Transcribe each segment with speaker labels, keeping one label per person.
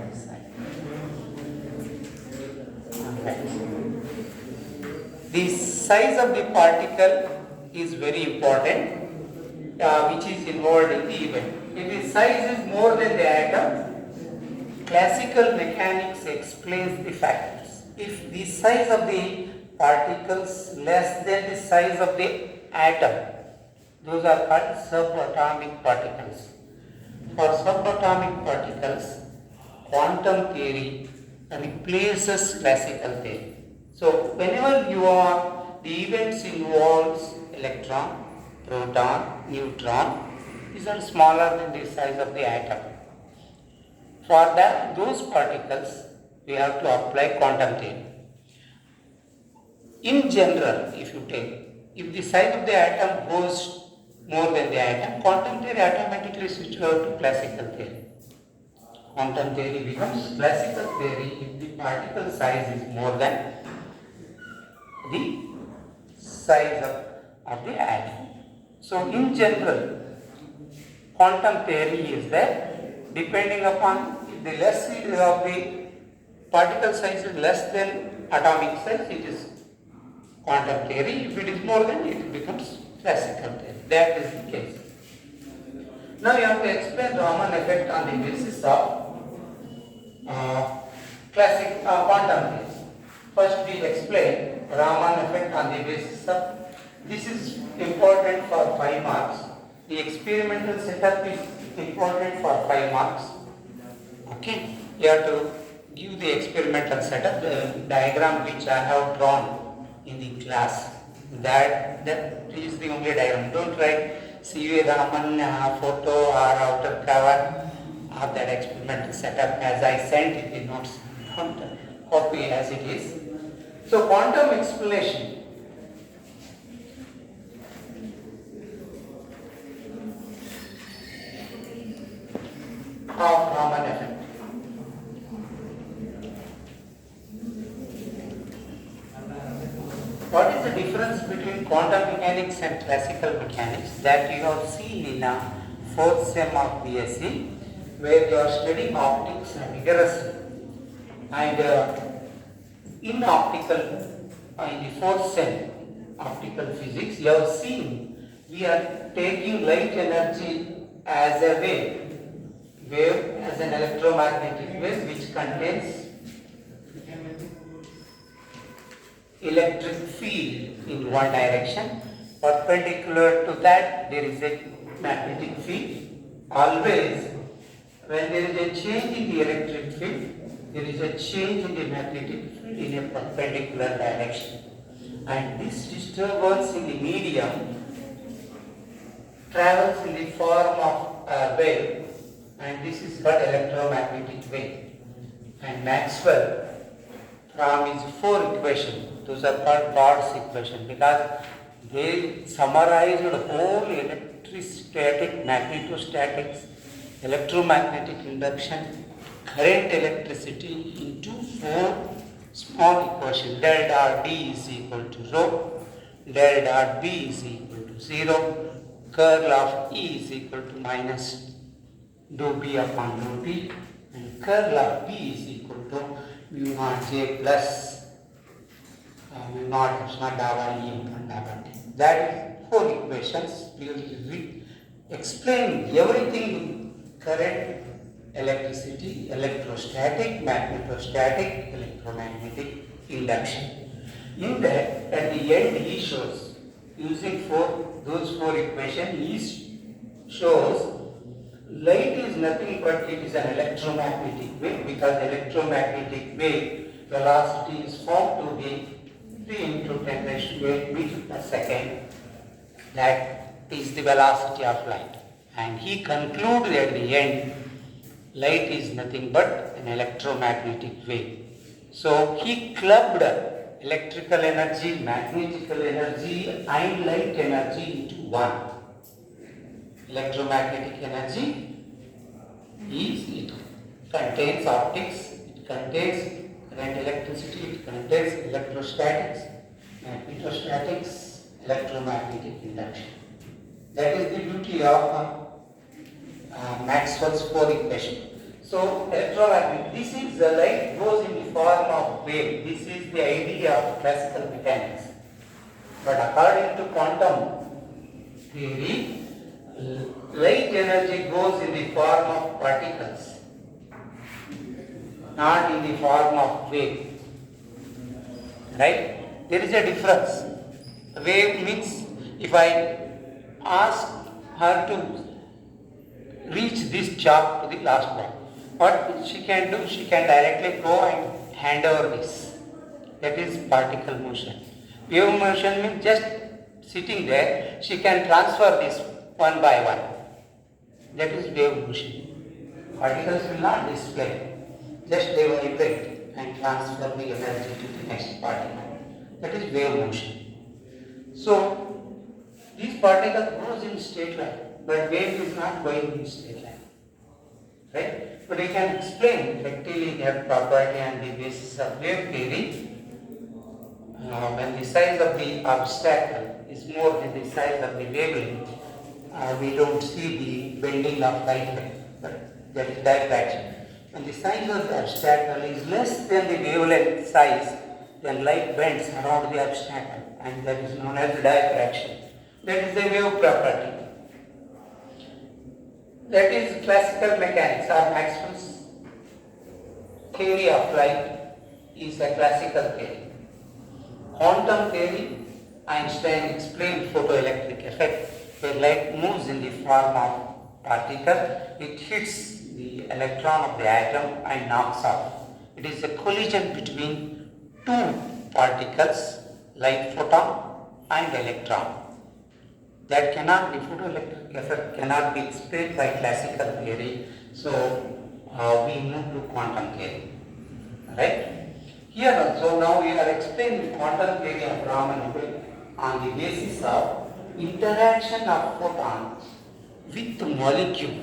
Speaker 1: this side. The size of the particle is very important, which is involved in the event. If the size is more than the atom, classical mechanics explains the factors. If the size of the particles less than the size of the atom, those are called subatomic particles. For subatomic particles, quantum theory replaces classical theory. So whenever the events involves electron, proton, neutron, these are smaller than the size of the atom. For those particles, we have to apply quantum theory. In general, if you take, if the size of the atom goes more than the atom, quantum theory automatically switches over to classical theory. Quantum theory becomes classical theory if the particle size is more than the size of the atom. So in general, quantum theory is that depending upon if the less of the particle size is less than atomic size, it is quantum theory. If it is more than, it becomes classical theory. That is the case. Now you have to explain Raman effect on the basis of classic quantum theory. First we explain Raman effect on the basis of, this is important for 5 marks. The experimental setup is important for 5 marks. Okay, you have to give the experimental setup, the diagram which I have drawn in the class. That is the only diagram. Don't write C.V. Raman photo or outer cover of that experimental setup as I sent in the notes. Don't copy as it is. So quantum explanation. Of Raman effect. What is the difference between quantum mechanics and classical mechanics that you have seen in a 4th sem of BSc, where you are studying optics rigorously, and in optical, in the 4th sem optical physics, you have seen we are taking light energy as a wave as an electromagnetic wave which contains electric field in one direction. Perpendicular to that, there is a magnetic field. Always, when there is a change in the electric field, there is a change in the magnetic field in a perpendicular direction. And this disturbance in the medium travels in the form of a wave, and this is called electromagnetic wave. And Maxwell, from his 4 equations, those are called Bard's equation, because they summarized the whole electrostatic, magnetostatics, electromagnetic induction, current electricity into 4 small equations. Del dot D is equal to rho, del dot B is equal to 0, curl of E is equal to minus dou B upon dou T, and curl of B is equal to mu naught J plus mu naught epsilon delta E upon delta T. That is 4 equations. We will explain everything: current, electricity, electrostatic, magnetostatic, electromagnetic induction. In that, at the end, he shows, using those 4 equations, he shows light is nothing but it is an electromagnetic wave, because electromagnetic wave velocity is found to be 3 into 10 raised to 8 meters per second. That is the velocity of light. And he concluded at the end, light is nothing but an electromagnetic wave. So he clubbed electrical energy, magnetical energy and light energy into one. Electromagnetic energy it contains optics, it contains current electricity, it contains electrostatics, magnetostatics, electromagnetic induction. That is the beauty of Maxwell's 4 equations. So electromagnetic, this is the light goes in the form of wave. This is the idea of classical mechanics. But according to quantum theory, light energy goes in the form of particles, not in the form of wave. Right? There is a difference. Wave means if I ask her to reach this chalk to the last one, what she can do? She can directly go and hand over this. That is particle motion. Wave motion means just sitting there, she can transfer this one by one. That is wave motion. Particles will not display. Just they vibrate and transfer the energy to the next particle. That is wave motion. So, this particle goes in straight line, but wave is not going in straight line. Right? But we can explain rectilinear property on the basis of wave theory. When the size of the obstacle is more than the size of the wavelength, we don't see the bending of light ray, but that is diffraction. When the size of the obstacle is less than the wavelength size, then light bends around the obstacle, and that is known as diffraction. That is the wave property. That is classical mechanics or Maxwell's theory of light is a classical theory. Quantum theory, Einstein explained photoelectric effect, where light moves in the form of particle, it hits the electron of the atom and knocks off. It is a collision between two particles, light photon and electron. That cannot be, photoelectric effect cannot be explained by classical theory, so we move to quantum theory. Right? Here also, now we are explaining quantum theory of Raman on the basis of interaction of photon with molecule.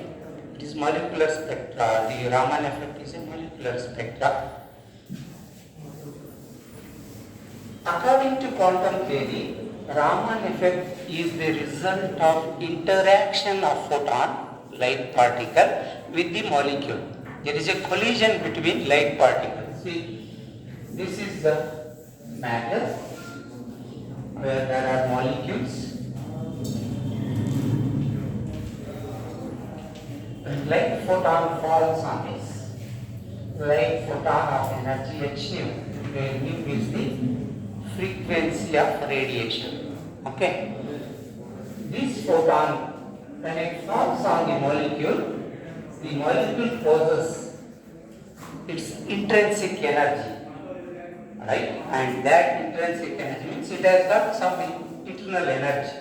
Speaker 1: It is molecular spectra. The Raman effect is a molecular spectra. According to quantum theory, Raman effect is the result of interaction of photon, light particle, with the molecule. There is a collision between light particles. See, this is the matter where there are molecules. Light photon falls on this. Light photon of energy h nu, where nu is the frequency of radiation. Okay. This photon, when it falls on the molecule possesses its intrinsic energy. Right? And that intrinsic energy means it has got some internal energy.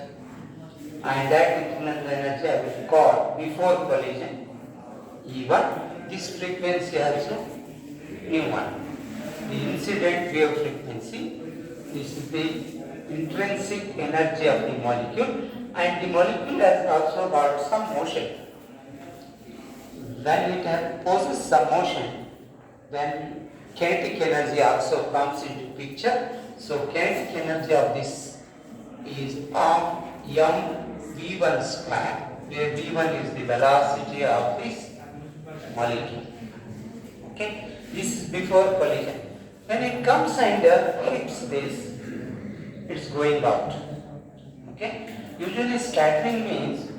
Speaker 1: And that internal energy I will call before collision E1. This frequency also E1. The incident wave frequency. This is the intrinsic energy of the molecule, and the molecule has also got some motion. When it possesses some motion, then kinetic energy also comes into picture. So kinetic energy of this is of mv1 square, where v1 is the velocity of this molecule. Okay, this is before collision. When it comes and hits this, it's going out. Okay, usually scattering means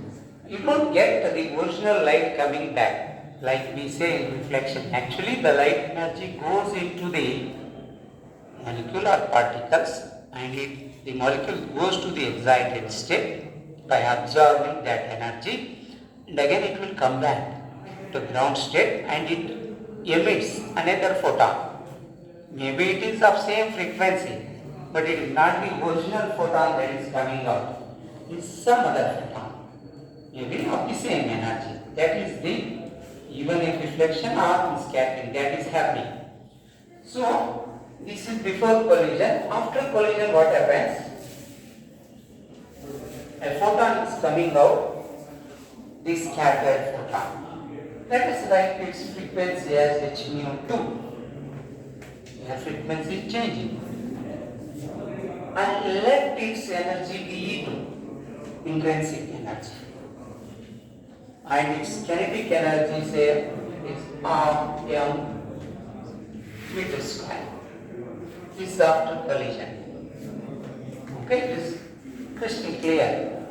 Speaker 1: you don't get the original light coming back. Like we say in reflection, actually the light energy goes into the molecule or particles, and the molecule goes to the excited state by absorbing that energy, and again it will come back to ground state and it emits another photon. Maybe it is of same frequency, but it is not the original photon that is coming out. It is some other photon, maybe of the same energy. That is the even in reflection or in scattering, that is happening. So, this is before collision. After collision, what happens? A photon is coming out, this scattered photon. Let us write its frequency as h mu 2. The frequency is changing. And let its energy be E2, intrinsic energy. And its kinetic energy, say is half m meter square. This is after collision. Okay, this is crystal clear.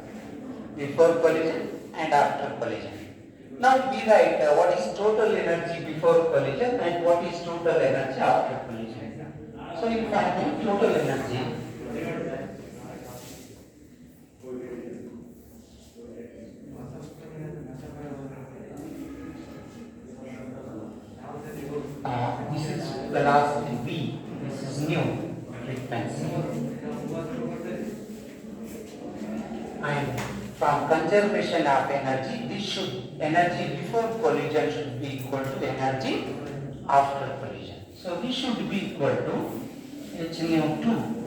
Speaker 1: Before collision and after collision. Now we write what is total energy before collision and what is total energy after collision. So in fact, total energy this is velocity v, this is nu frequency, and from conservation of energy, this should energy before collision should be equal to energy after collision. So this should be equal to h nu 2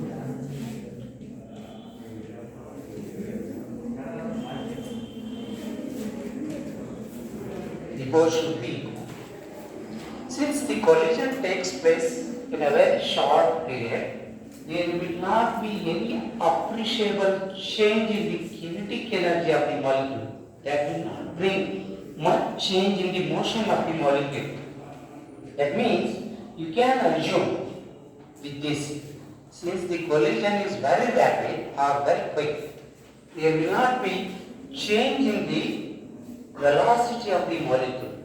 Speaker 1: the both should be equal. Since the collision takes place in a very short period, there will not be any appreciable change in the kinetic energy of the molecule. That will not bring much change in the motion of the molecule. That means you can assume with this, since the collision is very rapid or very quick, there will not be change in the velocity of the molecule.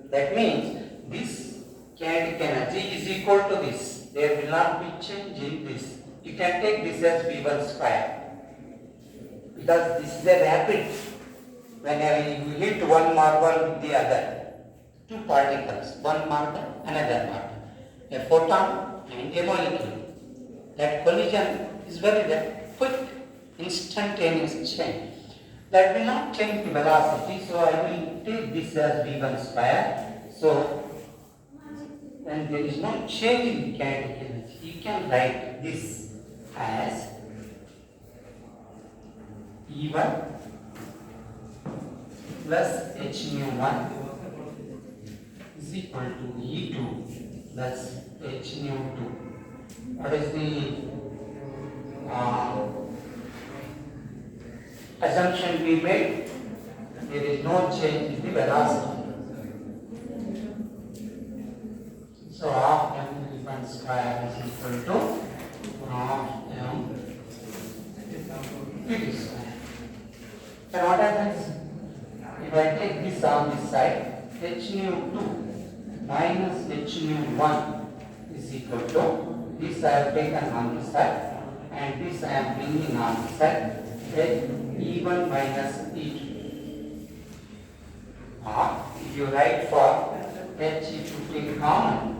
Speaker 1: That means this kinetic energy is equal to this. There will not be change in this. You can take this as V1 square. Because this is a rapid. Whenever you hit one marble with the other, two particles, one marble, another marble, a photon and a molecule. That collision is very quick, instantaneous change. That will not change the velocity, so I will take this as V1 square. So when there is no change in the kinetic energy, you can write this as E1 plus h nu 1 is equal to E2 plus h nu 2. What is the assumption we made? There is no change in the velocity. So half m V1 square is equal to half m V2 square. And what happens? If I take this on this side, h nu 2 minus h nu 1 is equal to this I have taken on this side and this I am bringing on this side, E1 minus E2. If you write for h to take common,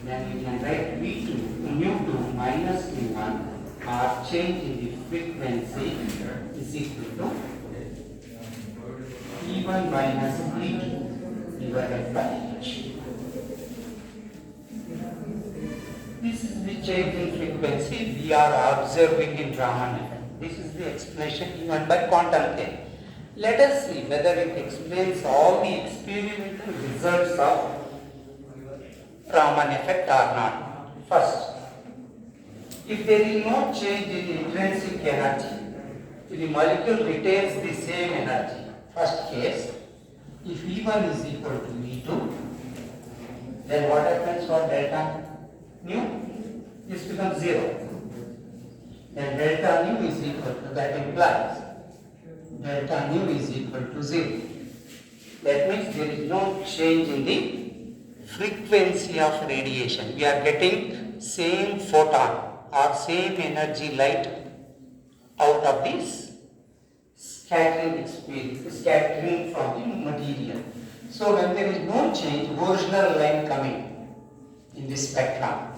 Speaker 1: then you can write V2 nu 2 minus nu1 or change in the frequency is equal to E1 minus E2 divided by h. This is the change in frequency we are observing in Raman effect. This is the explanation given by quantum theory. Let us see whether it explains all the experimental results of Raman effect or not. First, if there is no change in intrinsic energy, the molecule retains the same energy. First case, if E1 is equal to E2, then what happens for delta nu? This becomes 0. Then delta nu is equal to, that implies delta nu is equal to 0. That means there is no change in the frequency of radiation. We are getting same photon or same energy light out of this scattering experience, scattering from the material. So when there is no change, original line coming in this spectrum.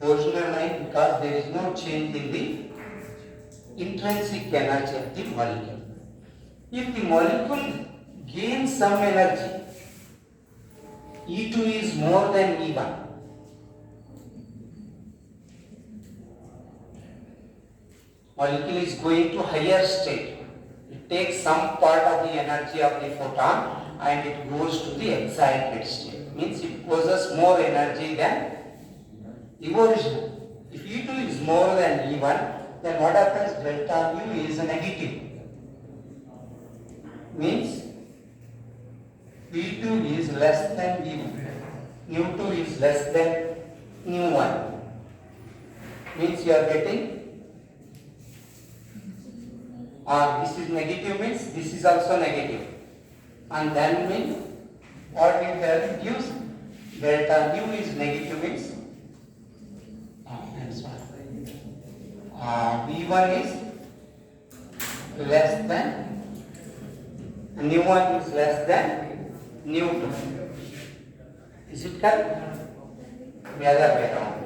Speaker 1: Original line because there is no change in the intrinsic energy of the molecule. If the molecule gains some energy, E2 is more than E1. Molecule is going to higher state. It takes some part of the energy of the photon and it goes to the excited state. Means it possesses more energy than the original. If E2 is more than E1, then what happens? Delta mu is negative. Means V2 is less than V1. Nu2 is less than Nu1. Means you are getting, this is negative means this is also negative. And then means what we have used, delta nu is negative means, V1 is less than, Nu1 is less than Nu2. Is it correct? The other way around.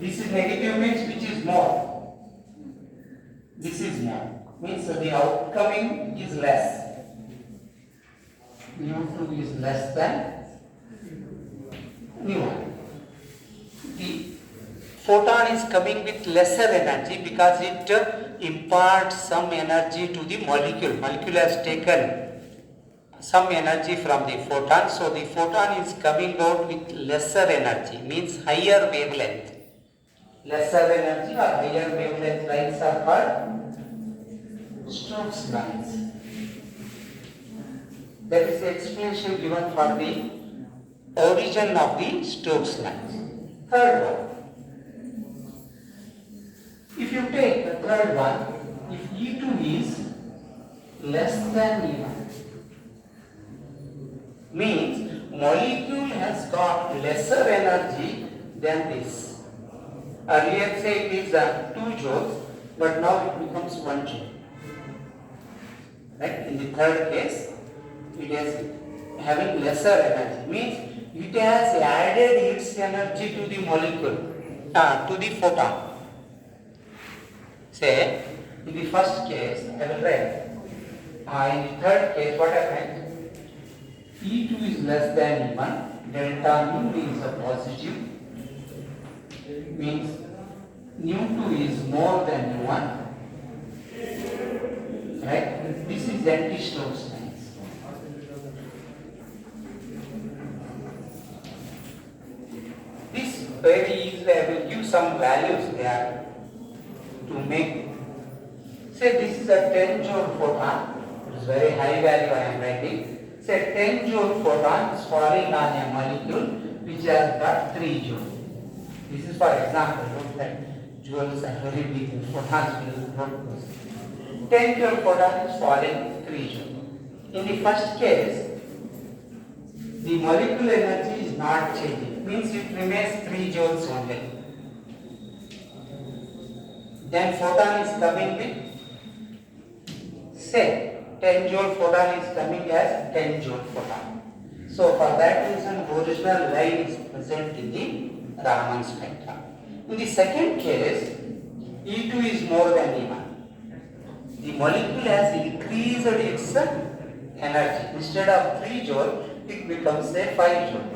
Speaker 1: This is negative means which is more. This is more. Means the outcoming is less. Nu2 is less than Nu1. The photon is coming with lesser energy because it imparts some energy to the molecule. Molecule has taken some energy from the photon, so the photon is coming out with lesser energy, means higher wavelength. Lesser energy or higher wavelength lines are called Stokes lines. That is the explanation given for the origin of the Stokes lines. Third one. If you take the third one, if E2 is less than E1, means molecule has got lesser energy than this. Earlier say it is 2 joules, but now it becomes 1 joule. Right? In the third case, it is having lesser energy. Means it has added its energy to the molecule, to the photon. Say, in the first case, I will write. In the third case, what happens? E2 is less than E1, delta nu is a positive, means Nu2 is more than Nu1, right? This is anti-Stokes lines. This very easily I will give some values there to make. Say this is a 10 joule photon, it is very high value I am writing. Say 10 joule photon is falling on a molecule which has got 3 joule. This is for example, note that joules are very big, photons will not go. 10 joule photon is falling 3 joule. In the first case, the molecular energy is not changing, means it remains 3 joules only. Then photon is coming with, say, 10 joule photon is coming as 10 joule photon. So for that reason, original line is present in the Raman spectra. In the second case, E2 is more than E1. The molecule has increased its energy. Instead of 3 joule, it becomes say 5 joule.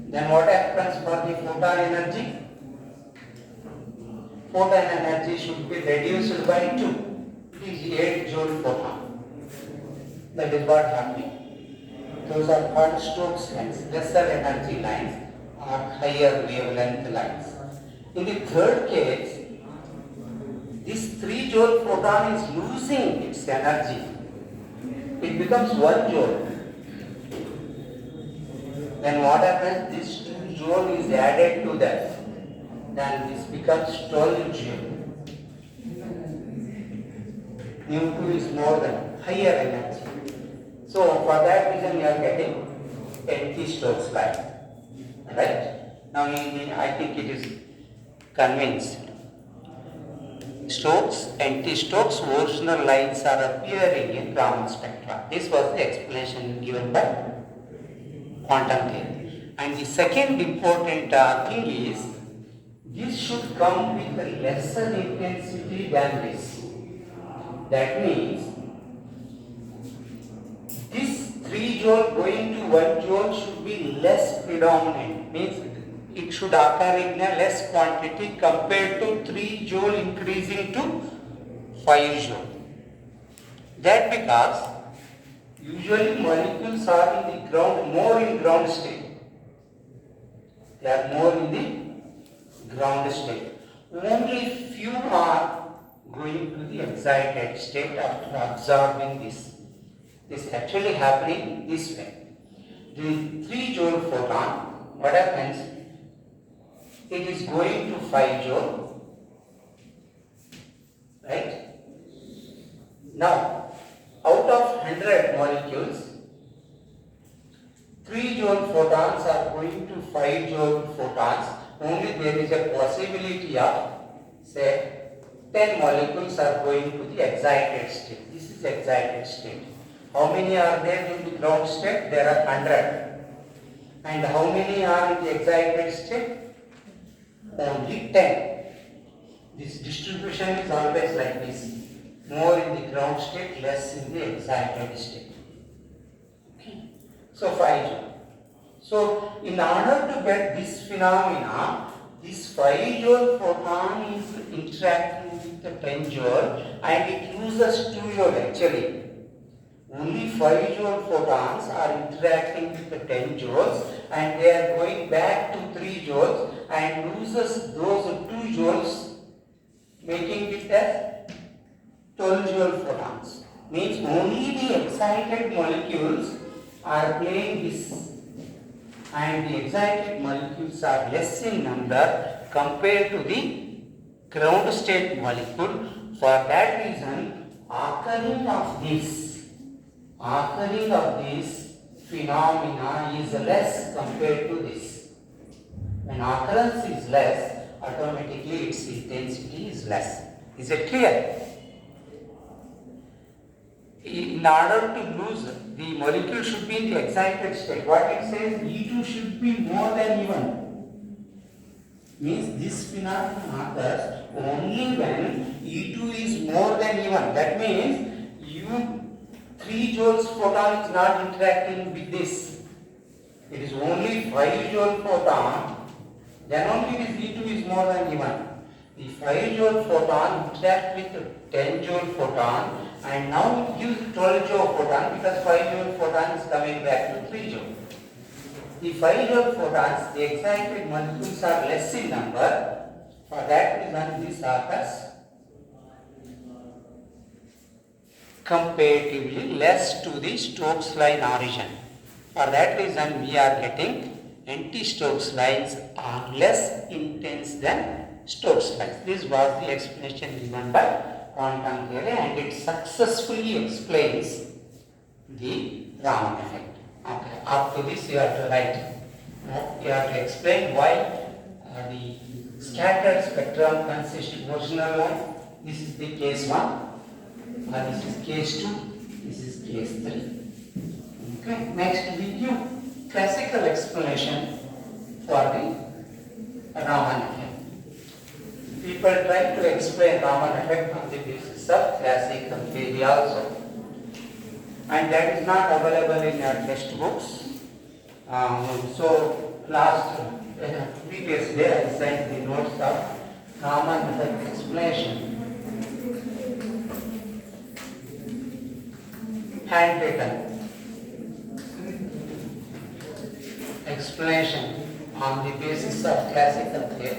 Speaker 1: Then what happens for the photon energy? Photon energy should be reduced by 2. It is 8 joule photon. That is what happening. Those are called Stokes lines, lesser energy lines or higher wavelength lines. In the third case, this 3 joule photon is losing its energy. It becomes 1 joule. Then what happens? This 2 joule is added to that. Then this becomes 12 joule. Nu2 is more than higher energy. So for that reason you are getting anti-Stokes line. Right? Now I think it is convinced. Stokes, anti-Stokes, original lines are appearing in Raman spectra. This was the explanation given by quantum theory. And the second important thing is, this should come with a lesser intensity than this. That means, this 3 joule going to 1 joule should be less predominant. Means it should occur in a less quantity compared to 3 joule increasing to 5 joule. That because usually molecules are in the ground, more in ground state. They are more in the ground state. Only few are going to the excited state after absorbing this. This is actually happening this way. The 3 joule photon, what happens? It is going to 5 joule, right? Now, out of 100 molecules, 3 joule photons are going to 5 joule photons. Only there is a possibility of, say, 10 molecules are going to the excited state. This is excited state. How many are there in the ground state? There are 100. And how many are in the excited state? Only 10. This distribution is always like this. More in the ground state, less in the excited state. Okay. So 5 joule. So in order to get this phenomena, this 5 joule photon is interacting with the 10 joule and it uses 2 joule actually. Only 5 joule photons are interacting with the 10 joules and they are going back to 3 joules and loses those 2 joules, making it as 12 joule photons. Means only the excited molecules are playing this and the excited molecules are less in number compared to the ground state molecule. For that reason, occurring of this phenomena is less compared to this. When occurrence is less, automatically its intensity is less. Is it clear? In order to lose, the molecule should be in the excited state. What it says, E2 should be more than E1. Means this phenomenon occurs only when E2 is more than E1. That means U 3 joules photon is not interacting with this. It is only 5 joule photon. Then only this E2 is more than E1. The 5 joule photon interact with 10 joule photon and now it gives 12 joule photon because 5 joule photon is coming back to 3 joule. The 5 joule photons, the excited molecules are less in number. For that reason this occurs comparatively less to the Stokes line origin. For that reason we are getting anti-Stokes lines are less intense than Stokes lines. This was the explanation given by quantum theory and it successfully explains the Raman effect. Okay, up to this you have to write. You have to explain why the scattered spectrum consists of original line. This is the case 1. This is case 2. This is case 3. Okay. Next we give classical explanation for the Raman effect. People try to explain Raman effect on the basis of classical theory also. And that is not available in your textbooks. So previous day I sent the notes of Raman effect explanation. Handwritten explanation on the basis of classical theory.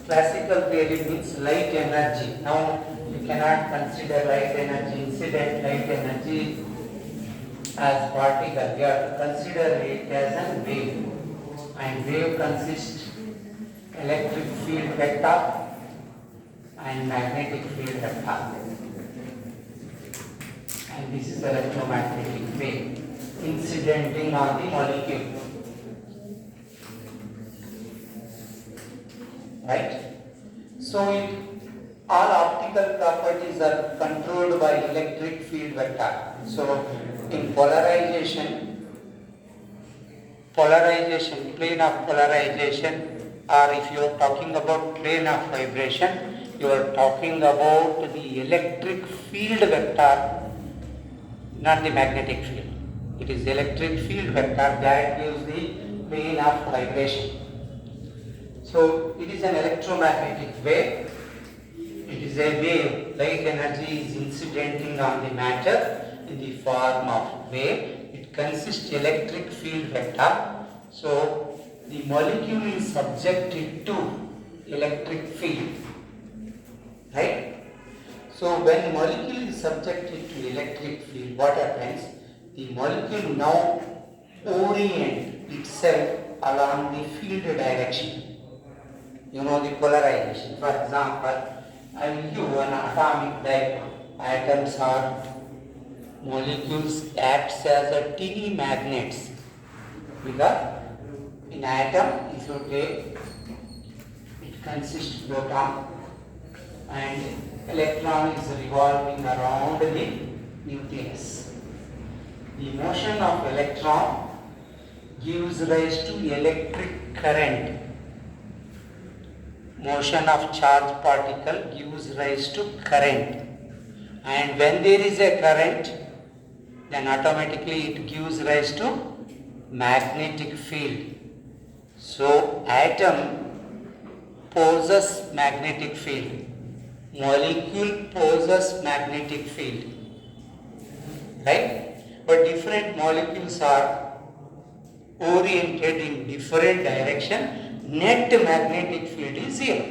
Speaker 1: Classical theory means light energy. Now you cannot consider light energy, incident light energy as particle. You have to consider it as a wave. And wave consists electric field vector and magnetic field vector. And this is electromagnetic wave incidenting on the molecule. Right? So all optical properties are controlled by electric field vector. So in polarization, plane of polarization, or if you are talking about plane of vibration, you are talking about the electric field vector, not the magnetic field. It is the electric field vector that gives the plane of vibration. So it is an electromagnetic wave. It is a wave. Light energy is incidenting on the matter in the form of wave. It it consists electric field vector. So the molecule is subjected to electric field, right? So when molecule is subjected to electric field, what happens? The molecule now orient itself along the field direction. You know the polarization. For example, I will give an atomic dipole. Atoms or molecules acts as a teeny magnets, because in atom, if you take, it consists proton and electron is revolving around the nucleus. The motion of electron gives rise to electric current. Motion of charged particle gives rise to current. And when there is a current, then automatically it gives rise to magnetic field. So atom possesses magnetic field. Molecule possesses magnetic field. Right? But different molecules are oriented in different direction. Net magnetic field is zero.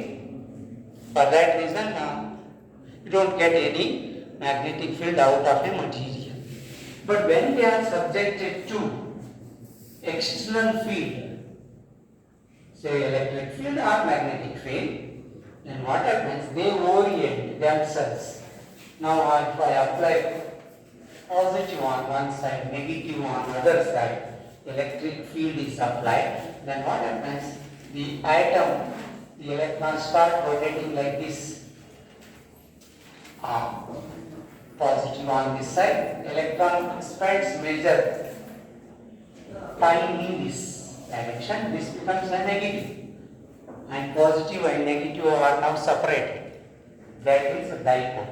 Speaker 1: For that reason, you don't get any magnetic field out of a material. But when they are subjected to external field, say electric field or magnetic field, then what happens? They orient themselves. Now if I apply positive on one side, negative on the other side, electric field is applied, then what happens? The atom, the electrons start rotating like this. Positive on this side, electron spends major time in this direction, this becomes a negative, and positive and negative are now separated. That is a dipole.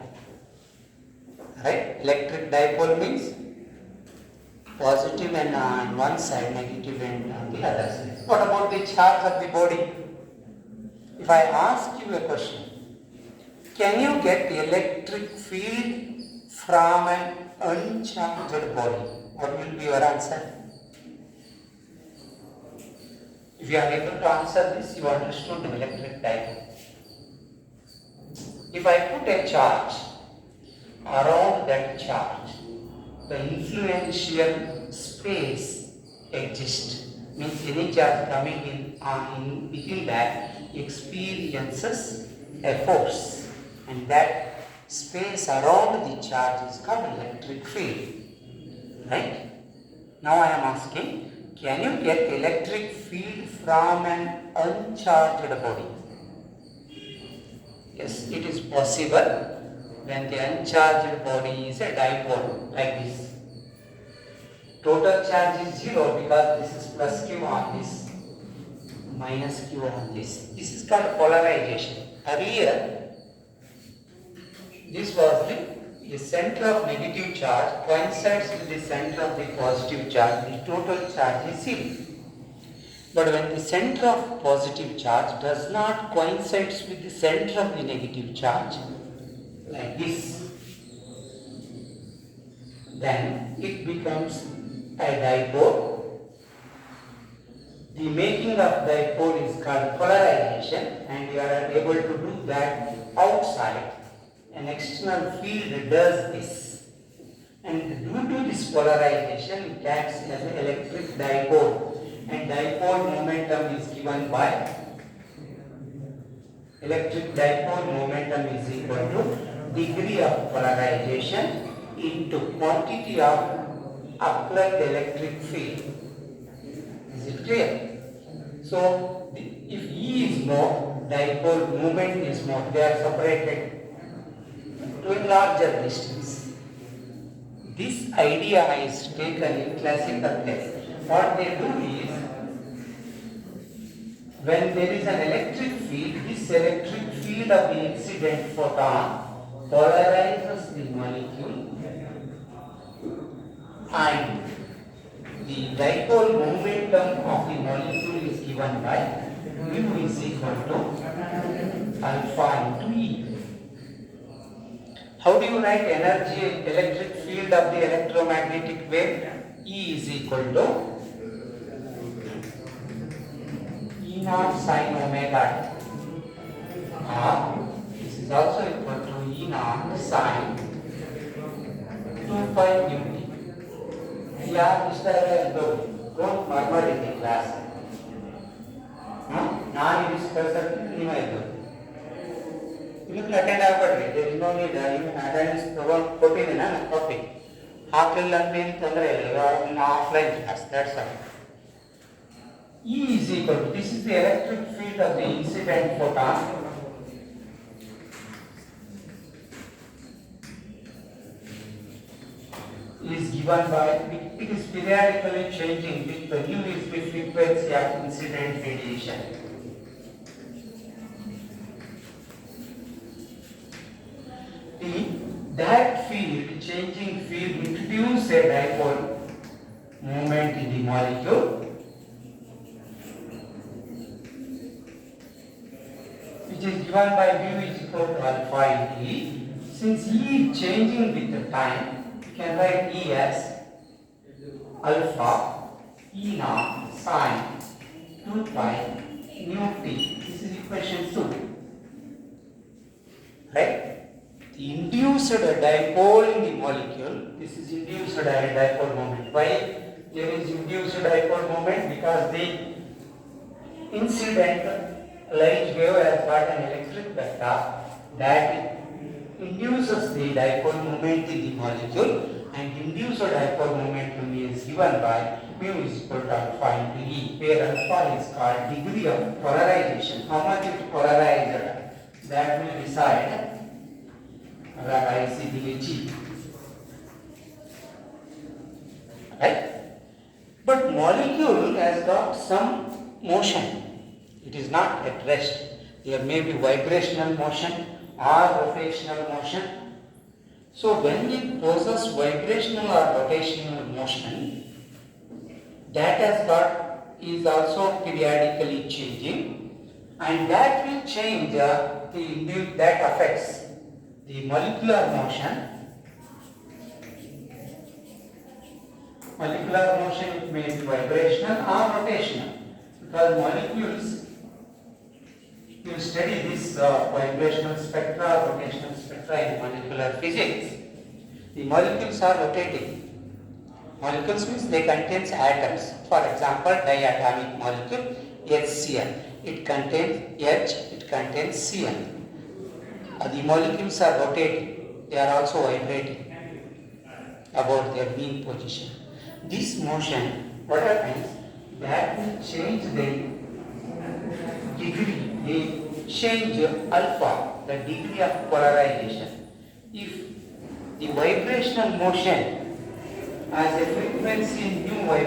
Speaker 1: Right? Electric dipole means positive and on one side, negative and on the other side. What about the charge of the body? If I ask you a question, can you get electric field from an uncharged body? What will be your answer? If you are able to answer this, you understood the electric dipole. If I put a charge around that charge, the influential space exists. Means any charge coming in between that experiences a force, and that space around the charge is called electric field. Right? Now I am asking, can you get electric field from an uncharged body? Yes, it is possible when the uncharged body is a dipole like this. Total charge is 0 because this is plus q on this, minus q on this. This is called polarization. Earlier, this was the center of negative charge coincides with the center of the positive charge. The total charge is 0. But when the center of positive charge does not coincide with the center of the negative charge, like this, then it becomes a dipole. The making of dipole is called polarization, and you are able to do that outside. An external field does this, and due to this polarization it acts as an electric dipole, and dipole momentum is given by electric dipole momentum is equal to degree of polarization into quantity of applied electric field. Is it clear? So if E is more, dipole moment is more, they are separated to a larger distance. This idea is taken in classical test. What they do is, when there is an electric field, this electric field of the incident photon polarizes the molecule, and the dipole momentum of the molecule is given by mu is equal to alpha into E. How do you write energy, electric field of the electromagnetic wave? E is equal to E naught sin omega or this is also equal to E naught sin 2 pi nu t. Yeah, Mr. Don't murmur in the class. ನಾನು discuss ನೀವು ಇದು ಇದಕ್ಕೆ attend ಆಗಬೇಡ್ರಿ. There is no need. Even attendance ತಗೊಂಡು ಕೊಟ್ಟಿದ್ದೀನಿ ನಾನು copy ಹಾಕಲಿಲ್ಲ ಅಂತ ಏನು ತೊಂದರೆ ಇಲ್ಲ. Offline class that's all. E is equal to, this is the electric field of the incident photon is given by, it is periodically changing with the nu is the frequency of incident radiation. That field, changing field, introduces a dipole moment in the molecule which is given by mu is equal to alpha into E. Since E is changing with the time, you can write E as alpha E naught sin 2 pi nu t. This is equation 2. Right? The induced dipole in the molecule, this is induced dipole moment. Why there is induced dipole moment? Because the incident light wave has got an electric vector that induces the dipole moment in the molecule, and induced dipole moment is given by mu is equal to alpha into E, where alpha is called degree of polarization. How much it polarized, that will decide that I see the H. Right? But molecule has got some motion. It is not at rest. There may be vibrational motion or rotational motion. So when it possesses vibrational or rotational motion, that has got is also periodically changing, and that will change that affects the molecular motion. Molecular motion, it may be vibrational or rotational, because molecules, you study this vibrational spectra, rotational spectra in molecular physics. The molecules are rotating. Molecules means they contain atoms. For example, diatomic molecule HCl. It contains H, it contains Cl. The molecules are rotating. They are also vibrating about their mean position. This motion, what happens? That will change the degree. They change alpha, the degree of polarization. If the vibrational motion has a frequency nu